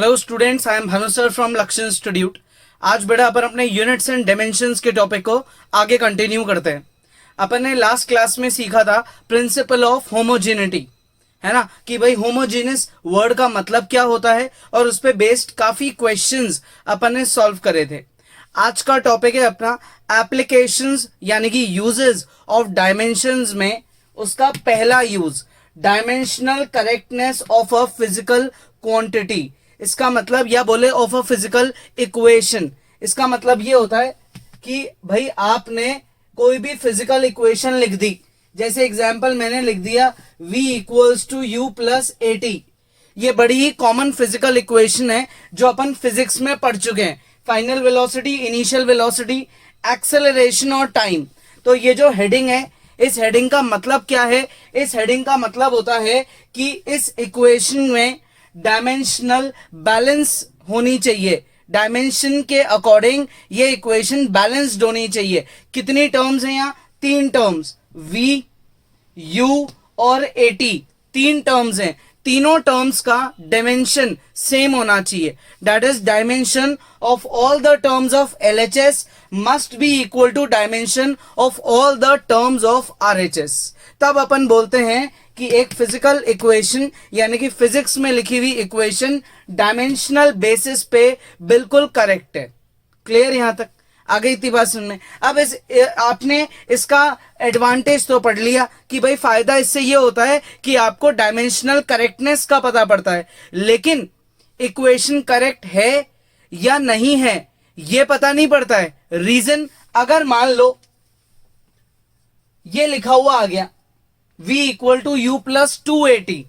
Hello students, I am Bhanu sir from लक्ष्य institute. आज बेटा अपन अपने यूनिट्स एंड डायमेंशंस के टॉपिक को आगे कंटिन्यू करते हैं। अपन ने लास्ट क्लास में सीखा था प्रिंसिपल ऑफ होमोजेनिटी, है ना, कि भाई होमोजेनियस वर्ड का मतलब क्या होता है और उस पे बेस्ड काफी क्वेश्चंस अपन ने सॉल्व करे थे। आज का टॉपिक है अपना एप्लीकेशंस यानी कि यूजेस ऑफ डायमेंशंस में उसका पहला use, dimensional correctness of a physical quantity. इसका मतलब या बोले ऑफ अ फिजिकल इक्वेशन, इसका मतलब ये होता है कि भाई आपने कोई भी फिजिकल इक्वेशन लिख दी, जैसे एग्जांपल मैंने लिख दिया v equals to u plus a t. ये बड़ी ही कॉमन फिजिकल इक्वेशन है जो अपन फिजिक्स में पढ़ चुके हैं, final velocity, initial velocity, acceleration और टाइम। तो ये जो हेडिंग है, इस हेडिंग का मतलब क्या है? इस हेडिंग का मतलब होता है कि इस इक्वेशन में डायमेंशनल बैलेंस होनी चाहिए। डायमेंशन के अकॉर्डिंग ये इक्वेशन बैलेंस्ड होनी चाहिए। कितनी टर्म्स हैं यहाँ? 3 टर्म्स, v, u और at, 3 टर्म्स हैं। तीनों टर्म्स का डायमेंशन सेम होना चाहिए। That is dimension of all the terms of LHS must be equal to dimension of all the terms of RHS। तब अपन बोलते हैं कि एक फिजिकल इक्वेशन यानी कि फिजिक्स में लिखी हुई इक्वेशन डायमेंशनल बेसिस पे बिल्कुल करेक्ट है। क्लियर यहां तक? आगे इतनी बात सुनने। अब आपने इसका एडवांटेज तो पढ़ लिया कि भाई फायदा इससे ये होता है कि आपको डायमेंशनल करेक्टनेस का पता पड़ता है, लेकिन इक्वेशन करेक्ट है या नहीं है ये पता नहीं पड़ता है। रीजन, अगर मान लो ये लिखा हुआ आ गया v equal to u plus 280।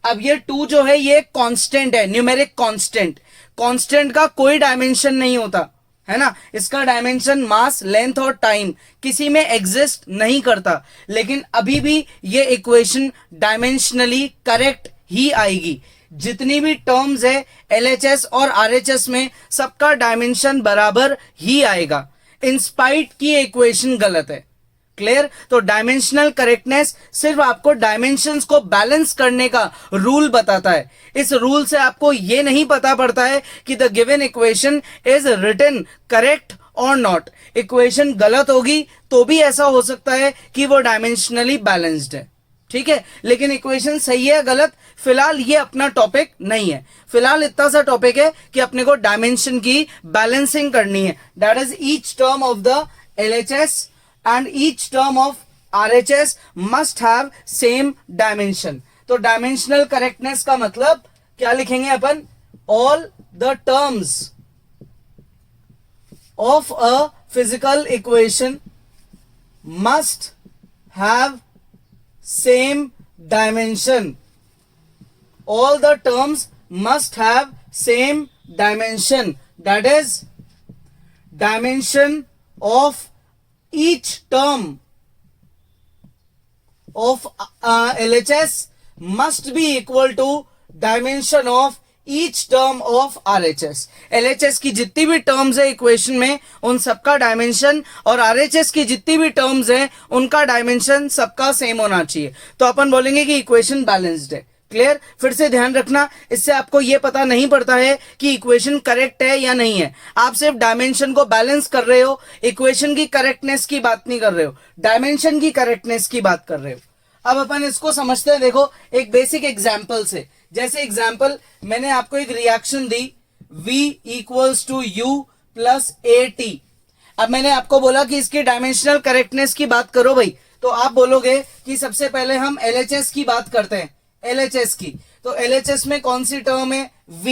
अब ये 2 जो है ये कांस्टेंट है, न्यूमेरिक कांस्टेंट। कांस्टेंट का कोई डायमेंशन नहीं होता, है ना। इसका डायमेंशन मास, लेंथ और टाइम किसी में एग्जिस्ट नहीं करता, लेकिन अभी भी ये इक्वेशन डायमेंशनली करेक्ट ही आएगी। जितनी भी टर्म्स है LHS और RHS में सबका डायमेंशन बराबर ही आएगा, इंस्पाइट की इक्वेशन गलत है। क्लियर? तो डायमेंशनल करेक्टनेस सिर्फ आपको डायमेंशंस को बैलेंस करने का रूल बताता है। इस रूल से आपको यह नहीं पता पड़ता है कि the given equation is written correct और नॉट। इक्वेशन गलत होगी तो भी ऐसा हो सकता है कि वो डायमेंशनली बैलेंस्ड है, ठीक है, लेकिन इक्वेशन सही है गलत, फिलहाल ये अपना टॉपिक नहीं है। फिलहाल इतना सा टॉपिक है कि अपने को डायमेंशन की बैलेंसिंग करनी है। That is each term of the LHS and each term of RHS must have same dimension। तो डायमेंशनल करेक्टनेस का मतलब क्या लिखेंगे अपन? all the terms of a physical equation must have same dimension। all the terms must have same dimension, that is dimension of each term of LHS must be equal to dimension of each term of RHS। LHS की जितनी भी terms है equation में उन सबका dimension, और RHS की जितनी भी टर्म्स है उनका डायमेंशन सबका सेम होना चाहिए। तो अपन बोलेंगे कि इक्वेशन बैलेंस्ड है। क्लियर? फिर से ध्यान रखना, इससे आपको यह पता नहीं पड़ता है कि इक्वेशन करेक्ट है या नहीं है। आप सिर्फ डायमेंशन को बैलेंस कर रहे हो, इक्वेशन की करेक्टनेस की बात नहीं कर रहे हो, डायमेंशन की करेक्टनेस की बात कर रहे हो। अब अपन इसको समझते हैं, देखो एक बेसिक एग्जांपल से। जैसे एग्जांपल मैंने आपको एक रिएक्शन दी v equals to u plus a t. अब मैंने आपको बोला कि इसकी डायमेंशनल करेक्टनेस की बात करो भाई, तो आप बोलोगे कि सबसे पहले हम LHS की बात करते हैं। LHS की, तो LHS में कौन सी टर्म है? v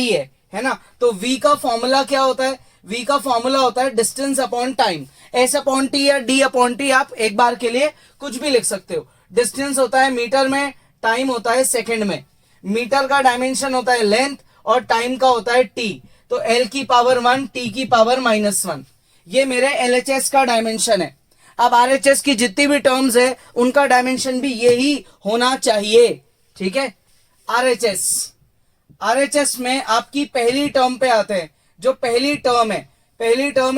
है ना। तो v का फॉर्मूला क्या होता है? v का फॉर्मूला होता है distance upon time. s upon T या d अपॉन टी आप एक बार के लिए कुछ भी लिख सकते हो। डिस्टेंस होता है मीटर में, टाइम होता है सेकंड में। मीटर का डायमेंशन होता है लेंथ और टाइम का होता है t। तो l की पावर 1, t की पावर -1, ये मेरे LHS का डायमेंशन है। अब RHS की जितनी भी टर्म्स है उनका डायमेंशन भी यही होना चाहिए, ठीक है। RHS में आपकी पहली टर्म पे आते हैं। जो पहली टर्म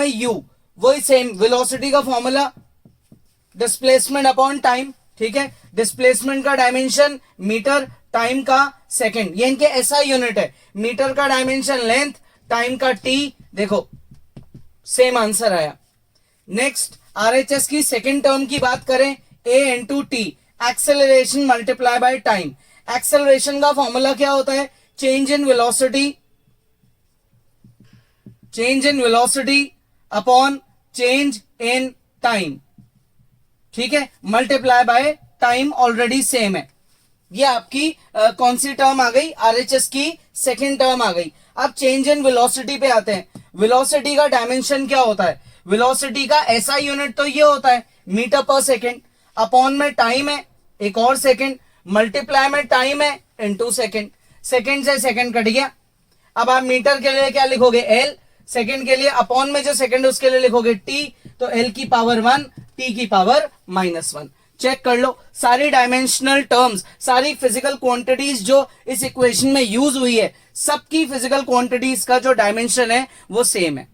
है u, वही सेम वेलोसिटी का फॉर्मूला डिस्प्लेसमेंट अपॉन टाइम, ठीक है। डिस्प्लेसमेंट का डायमेंशन मीटर, टाइम का सेकंड, ये इनके एसआई यूनिट है। मीटर का डायमेंशन लेंथ, टाइम का टी, देखो सेम आंसर आया। नेक्स्ट आरएचएस की सेकंड टर्म की बात करें, a into t, acceleration multiply by time. Acceleration का फॉर्मूला क्या होता है, change in velocity upon change in time, ठीक है, multiply by time already same है। ये आपकी कौन सी टर्म आ गई, आरएचएस की सेकंड टर्म आ गई। अब चेंज इन वेलोसिटी पे आते हैं। वेलोसिटी का डायमेंशन क्या होता है, वेलोसिटी का एसआई यूनिट तो ये होता है मीटर पर सेकंड, अपॉन में टाइम है एक और सेकंड, मल्टीप्लाई में टाइम है इनटू सेकंड, सेकंड से सेकंड कट गया। अब आप मीटर के लिए क्या लिखोगे, एल, सेकंड के लिए अपॉन में जो सेकंड उसके लिए लिखोगे टी, तो एल की पावर 1 टी की पावर -1। चेक कर लो, सारी डायमेंशनल टर्म्स, सारी फिजिकल क्वांटिटीज जो इस इक्वेशन में यूज हुई है, सबकी फिजिकल क्वांटिटीज का जो डायमेंशन है वो सेम है,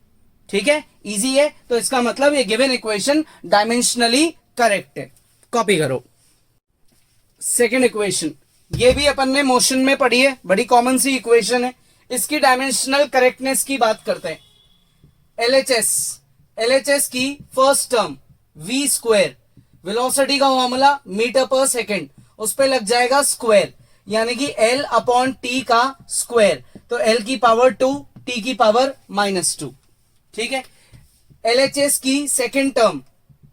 ठीक है, इजी है। तो इसका मतलब ये गिवन इक्वेशन डायमेंशनली करेक्ट है। कॉपी करो। सेकेंड इक्वेशन, ये भी अपन ने मोशन में पढ़ी है, बड़ी कॉमन सी इक्वेशन है। इसकी डायमेंशनल करेक्टनेस की बात करते हैं। एलएचएस की first term v square, velocity का फॉर्मूला मीटर पर सेकेंड, उस पर लग जाएगा स्क्वायर, यानी कि L अपॉन टी का स्क्वायर, तो L की पावर 2 T की पावर -2, ठीक है। एलएचएस की सेकेंड टर्म,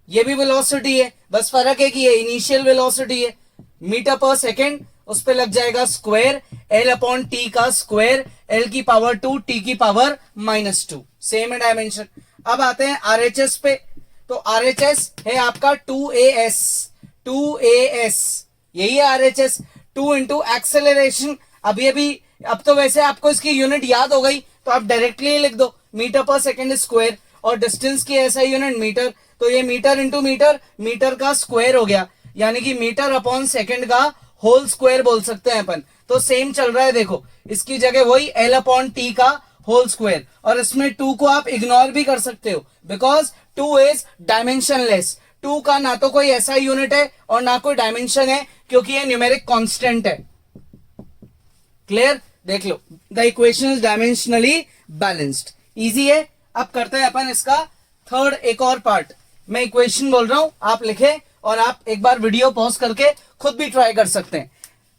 ये भी वेलोसिटी है, बस फर्क है कि ये इनिशियल वेलोसिटी है, मीटर पर सेकेंड, उस पर लग जाएगा स्क्वायर, L अपॉन टी का स्क्वायर, L की पावर 2 T की पावर -2, सेम है डायमेंशन। अब आते हैं आरएचएस पे, तो आरएचएस है आपका 2AS, यही है आरएचएस, 2 इंटू एक्सेलरेशन। अब ये भी, अब तो वैसे आपको इसकी यूनिट याद हो गई, तो आप डायरेक्टली लिख दो मीटर पर सेकेंड स्क्वायर, और डिस्टेंस की ऐसा यूनिट मीटर, तो ये मीटर इंटू मीटर, मीटर का स्क्वायर हो गया, यानी कि मीटर अपॉन सेकेंड का होल स्क्वायर बोल सकते हैं अपन। तो सेम चल रहा है, देखो इसकी जगह वही L अपॉन टी का होल स्क्वायर, और इसमें 2 को आप इग्नोर भी कर सकते हो, बिकॉज 2 इज डायमेंशनलेस। 2 का ना तो कोई ऐसा यूनिट है और ना कोई डायमेंशन है, क्योंकि ये न्यूमेरिक कांस्टेंट है। क्लियर, देख लो, the equation is dimensionally balanced, easy है। अब करते हैं अपन इसका थर्ड एक और पार्ट। मैं इक्वेशन बोल रहा हूं, आप लिखे, और आप एक बार वीडियो पॉज करके खुद भी ट्राई कर सकते हैं।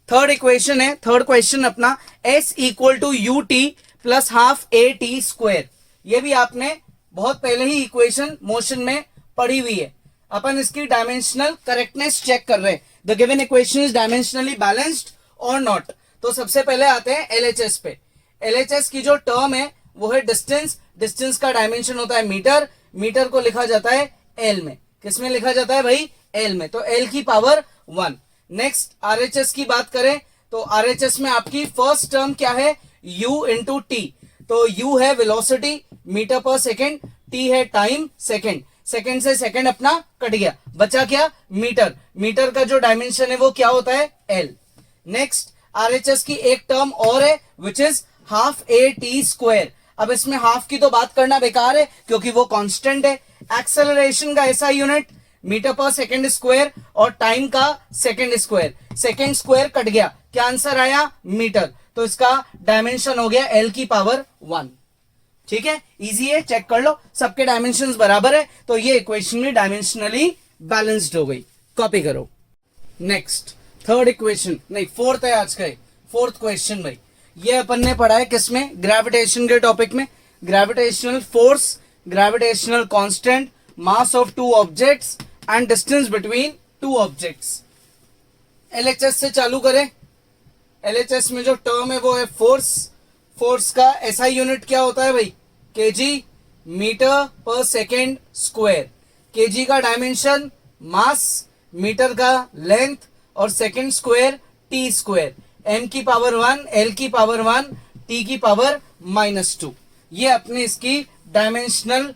थर्ड इक्वेशन है, थर्ड क्वेश्चन अपना, S equal to u t plus half a t square. ये भी आपने बहुत पहले ही इक्वेशन मोशन में पढ़ी हुई है। अपन इसकी डायमेंशनल करेक्टनेस चेक कर रहे हैं, the given equation is dimensionally balanced और नॉट। तो सबसे पहले आते हैं एलएचएस पे। एलएचएस की जो टर्म है वो है डिस्टेंस, डिस्टेंस का डायमेंशन होता है मीटर, मीटर को लिखा जाता है एल में। किस में लिखा जाता है भाई, एल में, तो एल की पावर 1। नेक्स्ट आरएचएस की बात करें, तो आरएचएस में आपकी फर्स्ट टर्म क्या है, u इंटू टी, तो u है velocity metre per second, t है टाइम सेकेंड, सेकेंड से सेकेंड अपना कट गया, बचा क्या, मीटर, मीटर का जो डायमेंशन है वो क्या होता है, l। नेक्स्ट आरएचएस की एक टर्म और है which is half a t square. अब इसमें हाफ की तो बात करना बेकार है क्योंकि वो कांस्टेंट है। एक्सेलरेशन का ऐसा unit metre per second square, और टाइम का second square, second square cut गया, क्या आंसर आया, मीटर, तो इसका डायमेंशन हो गया L की पावर 1। ठीक है, इजी है, चेक कर लो, सबके डायमेंशंस बराबर है, तो ये इक्वेशन में डायमेंशनली बैलेंस्ड हो गई। कॉपी करो। नेक्स्ट थर्ड इक्वेशन, नहीं फोर्थ है आज का, फोर्थ क्वेश्चन भाई। ये अपन ने पढ़ा है किसमें, ग्रेविटेशन के टॉपिक में। Gravitational force, gravitational constant, mass of two objects and distance between two objects. LHS से चालू करें। एलएचएस में जो टर्म है वो है फोर्स। फोर्स का एसआई यूनिट क्या होता है भाई, KG, metre per second square. KG का डायमेंशन मास, मीटर का लेंथ, और second square T square. M की पावर 1, एल की पावर 1, टी की पावर -2। ये अपने इसकी डायमेंशनल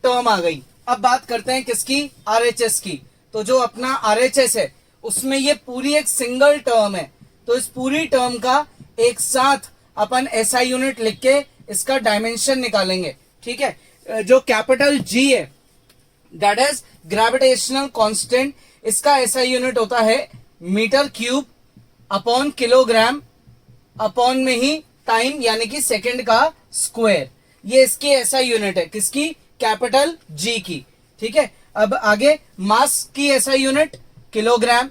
टर्म आ गई। अब बात करते हैं किसकी, आरएचएस की। तो जो अपना आरएचएस है उसमें ये पूरी एक सिंगल टर्म है, तो इस पूरी टर्म का एक साथ अपन एसआई यूनिट लिख के इसका डायमेंशन निकालेंगे। ठीक है, जो कैपिटल जी है दैट इज ग्रेविटेशनल कांस्टेंट, इसका एसआई यूनिट होता है metre cube upon kilogram upon में ही टाइम यानी कि सेकंड का स्क्वायर, ये इसकी ऐसा यूनिट है, किसकी, कैपिटल जी की, ठीक है। अब आगे मास की ऐसा यूनिट किलोग्राम,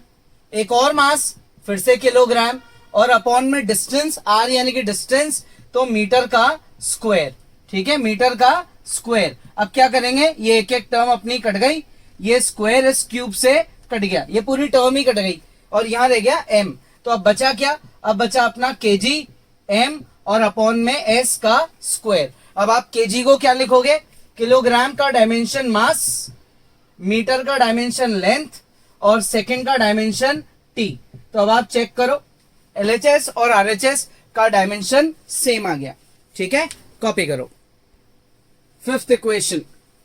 एक और मास फिर से किलोग्राम, और अपॉन में डिस्टेंस आर यानी कि डिस्टेंस, तो मीटर का स्क्वायर, ठीक है, मीटर का स्क्वायर। अब क्या करेंगे, ये एक एक टर्म अपनी कट गई, ये स्क्वायर इस क्यूब से कट गया, ये पूरी टर्म ही कट गई, और यहां रह गया एम। तो अब बचा क्या, अब बचा अपना केजी, एम और अपॉन में एस का स्क्वायर। अब आप केजी को क्या लिखोगे, किलोग्राम का डायमेंशन मास, मीटर का डायमेंशन लेंथ और सेकंड का डायमेंशन टी। तो अब आप चेक करो, एलएचएस और आरएचएस का डायमेंशन सेम आ गया, ठीक है, कॉपी करो। फिफ्थ इक्वेशन,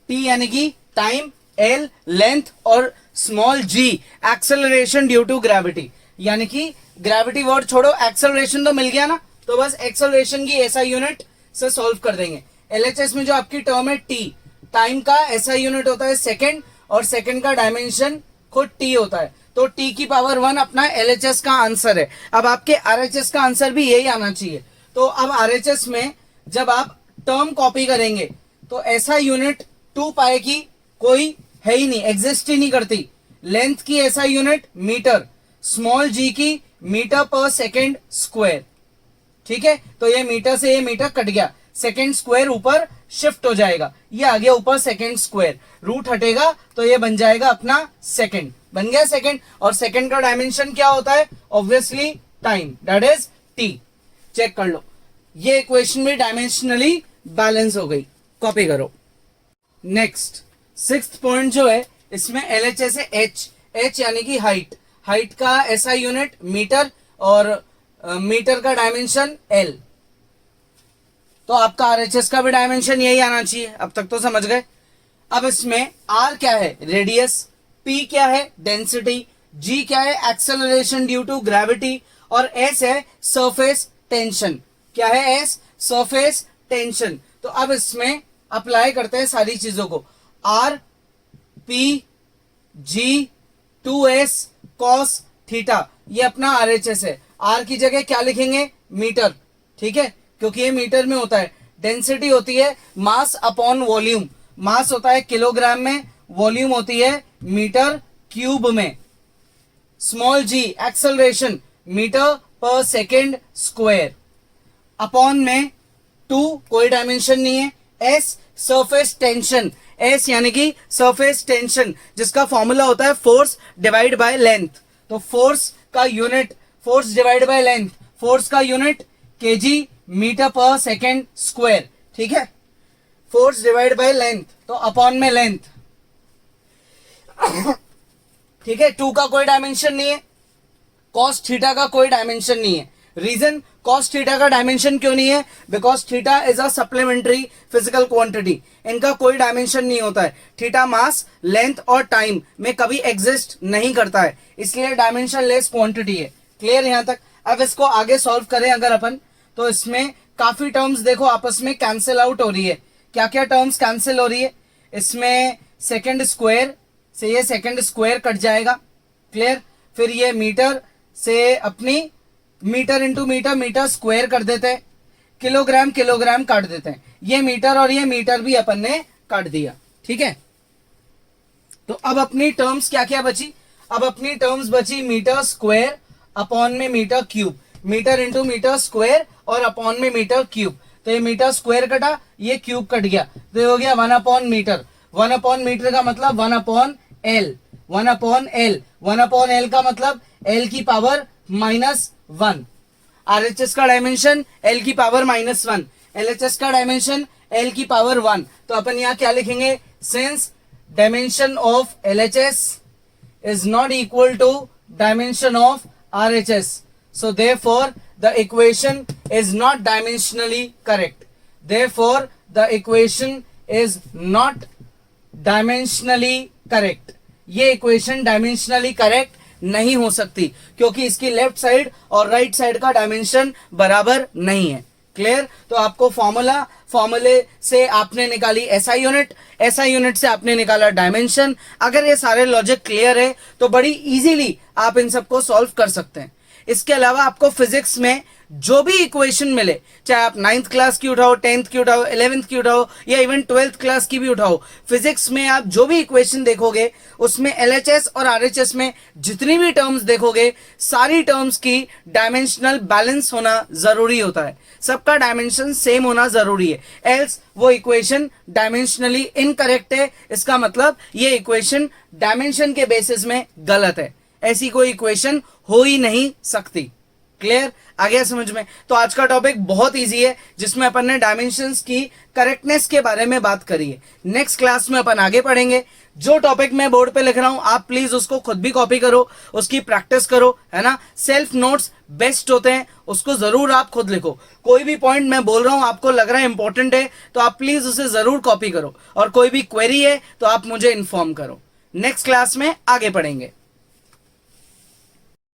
टी यानी कि टाइम, एल लेंथ और small g acceleration due to gravity, यानी कि ग्रेविटी वर्ड छोड़ो, एक्सेलरेशन तो मिल गया ना, तो बस एक्सेलरेशन की ऐसा यूनिट से सॉल्व कर देंगे। एलएचएस में जो आपकी टर्म है टी, टाइम का ऐसा यूनिट होता है सेकंड, और सेकंड का डायमेंशन खुद टी होता है, तो टी की पावर 1 अपना एलएचएस का आंसर है। अब आपके आरएचएस का आंसर भी यही आना चाहिए। तो अब आरएचएस में जब आप टर्म कॉपी करेंगे तो ऐसा यूनिट 2 पाई की कोई है ही नहीं, एग्जिस्ट ही नहीं करती। लेंथ की ऐसा यूनिट मीटर, स्मॉल जी की मीटर पर सेकेंड स्क्वायर, ठीक है। तो ये मीटर से ये मीटर कट गया, सेकेंड स्क्वायर ऊपर शिफ्ट हो जाएगा, ये आ गया ऊपर सेकेंड स्क्वायर, रूट हटेगा तो ये बन जाएगा अपना सेकेंड, बन गया सेकेंड। और सेकेंड का डायमेंशन क्या होता है, obviously time, that is t. Check कर लो, ये इक्वेशन भी डायमेंशनली बैलेंस हो गई, कॉपी करो। नेक्स्ट सिक्स्थ पॉइंट जो है, इसमें एलएचएस है एच, एच यानी कि हाइट, हाइट का ऐसा यूनिट मीटर और मीटर का डायमेंशन एल। तो आपका आरएचएस का भी डायमेंशन यही आना चाहिए, अब तक तो समझ गए। अब इसमें आर क्या है, रेडियस, पी क्या है, डेंसिटी, जी क्या है, एक्सेलरेशन ड्यू टू ग्रेविटी, और एस है सरफेस टेंशन। क्या है एस, सरफेस टेंशन। तो अब इसमें अप्लाई करते हैं सारी चीजों को, R P G 2s cos theta, ये अपना आरएचएस है। आर की जगह क्या लिखेंगे, मीटर, ठीक है, क्योंकि ये मीटर में होता है। डेंसिटी होती है मास अपॉन वॉल्यूम, मास होता है किलोग्राम में, वॉल्यूम होती है मीटर क्यूब में। Small g acceleration metre per second square, upon में 2 कोई डायमेंशन नहीं है, एस सरफेस टेंशन, एस यानी कि सरफेस टेंशन, जिसका फॉर्मूला होता है फोर्स डिवाइड बाय लेंथ। तो फोर्स का unit, force divide by length, force का unit KG metre per second square, ठीक है। फोर्स डिवाइड बाय लेंथ, तो अपॉन में लेंथ, ठीक है। 2 का कोई डायमेंशन नहीं है, कॉस थीटा का कोई डायमेंशन नहीं है। रीजन, कॉस थीटा का डायमेंशन क्यों नहीं है, because theta is a supplementary physical quantity, इनका कोई डायमेंशन नहीं होता है। थीटा मास, लेंथ और टाइम में कभी एग्जिस्ट नहीं करता है, इसलिए डायमेंशन लेस क्वांटिटी है। क्लियर यहां तक। अब इसको आगे सॉल्व करें अगर अपन, तो इसमें काफी टर्म्स देखो आपस में कैंसिल आउट हो रही है। क्या क्या टर्म्स कैंसिल हो रही है, इसमें सेकेंड स्क्वायर से ये सेकेंड स्क्वायर कट जाएगा, क्लियर। फिर ये मीटर से अपनी metre into metre, metre square कर देते हैं, किलोग्राम किलोग्राम काट देते हैं, ये मीटर और ये मीटर भी अपन ने काट दिया, ठीक है। तो अब अपनी टर्म्स क्या क्या बची, अब अपनी टर्म्स बची मीटर स्क्वायर अपॉन में metre cube, metre into metre square और अपॉन में मीटर क्यूब। तो ये मीटर स्क्वायर कटा, ये क्यूब कट गया, तो ये हो गया 1 अपॉन मीटर। 1 अपॉन मीटर का मतलब 1 upon l, 1 upon l, 1 upon l का मतलब एल की पावर -1। आरएचएस का डायमेंशन एल की पावर -1, एलएचएस का डायमेंशन एल की पावर 1। तो अपन यहाँ क्या लिखेंगे, since dimension of LHS is not equal to dimension of RHS, so therefore the equation is not dimensionally correct, therefore the equation is not dimensionally correct। ये equation dimensionally correct नहीं हो सकती, क्योंकि इसकी लेफ्ट साइड और right side का dimension बराबर नहीं है। क्लियर। तो आपको फॉर्मूले से आपने निकाली एसआई यूनिट, एसआई यूनिट से आपने निकाला डायमेंशन। अगर ये सारे लॉजिक क्लियर है तो बड़ी इजीली आप इन सबको सॉल्व कर सकते हैं। इसके अलावा आपको फिजिक्स में जो भी इक्वेशन मिले, चाहे आप 9th क्लास की उठाओ, 10th की उठाओ, 11th की उठाओ या इवन 12th क्लास की भी उठाओ, फिजिक्स में आप जो भी इक्वेशन देखोगे उसमें एलएचएस और आरएचएस में जितनी भी टर्म्स देखोगे, सारी टर्म्स की डायमेंशनल बैलेंस होना जरूरी होता है, सबका डायमेंशन सेम होना जरूरी है, एल्स वो इक्वेशन डायमेंशनली इनकरेक्ट है, इसका मतलब ये इक्वेशन डायमेंशन के बेसिस में गलत है, ऐसी कोई इक्वेशन हो ही नहीं सकती। क्लियर, आ गया समझ में? तो आज का टॉपिक बहुत इजी है, जिसमें अपन ने डायमेंशंस की करेक्टनेस के बारे में बात करी है। नेक्स्ट क्लास में अपन आगे पढ़ेंगे। जो टॉपिक मैं बोर्ड पे लिख रहा हूं आप प्लीज उसको खुद भी कॉपी करो, उसकी प्रैक्टिस करो, है ना। सेल्फ नोट्स बेस्ट होते हैं, उसको जरूर आप खुद लिखो। कोई भी पॉइंट मैं बोल रहा हूं आपको लग रहा है इंपॉर्टेंट है तो आप प्लीज उसे जरूर कॉपी करो, और कोई भी क्वेरी है तो आप मुझे इन्फॉर्म करो। नेक्स्ट क्लास में आगे पढ़ेंगे।